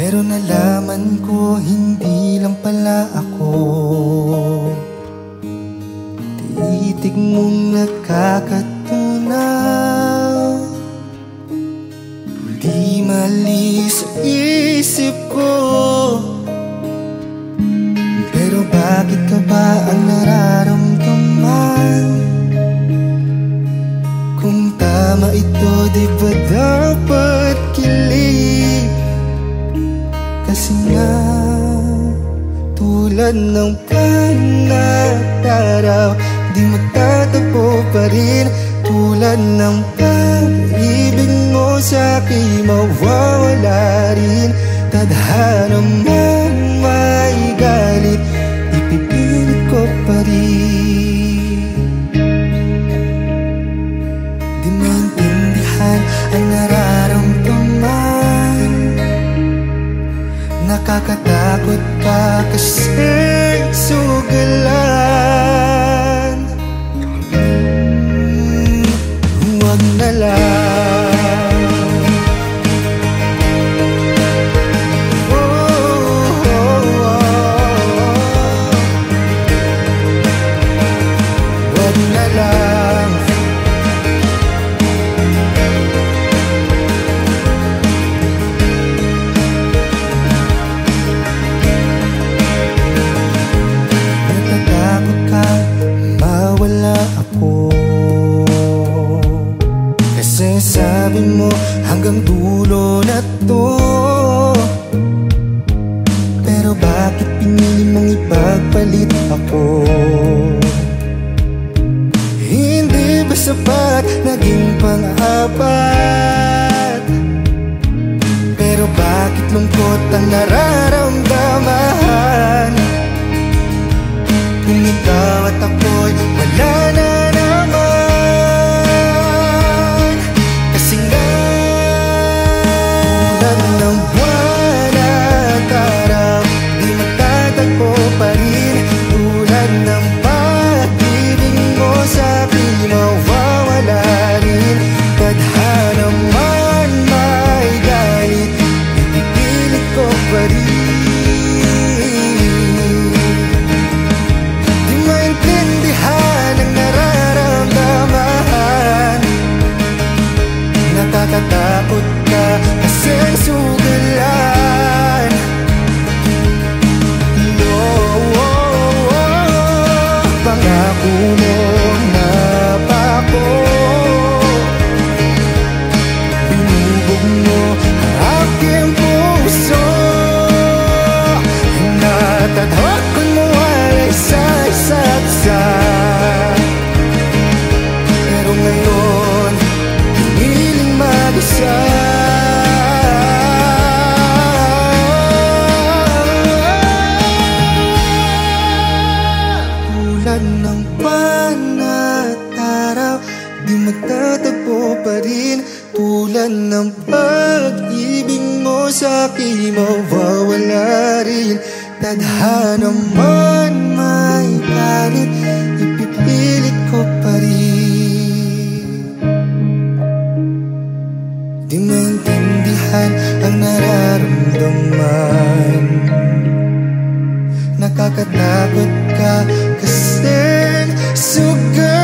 Pero nalaman ko hindi lang pala ako titig mong nakakatunaw. Di mali sa isip ko, pero bakit ka ba ang nararamdaman? Kung tama ito, di ba dapat kilig? Kasi nga, tulad ng panataraw, di magtatagpo pa rin. Tulad ng pag-ibig mo sa'kin, mawawala rin. Tadhana man may galit, ipipilit ko pa rin. Di maintindihan ang nararamdaman. Nakakatakot ka kasing sugalan. Huwag na lang. Huwag na lang. Natatakot ka mawala ako, kasi sabi mo hanggang dulo na to. Pero bakit pinili mong ipagpalit ako? Hindi ba sapat naging pang-apat? Pero bakit lungkot ang nararamdaman? Kung ikaw at ako'y wala na naman. Kasi nga, tulad ng buwan at araw, di magtatagpo pa rin. Tulad ng pag-ibig mo sa'kin, mawawala rin. Tadhana man may galit, ipipilit ko pa rin. Nakakatakot ka kasing sugalan. Pangako mo na pa ako, binubog mo ang aking puso. Natadhakon mo ay sa isa't isa. Pero ngayon hiniling mag-isa. Tulad ng panataraw, di magtatagpo pa rin. Tulad ng pag-ibig mo sa'kin, mawawala rin. Tadhana man may galit, ipipilit ko pa rin. Di maintindihan ang nararamdaman. Nakakatakot ka kasing sugal.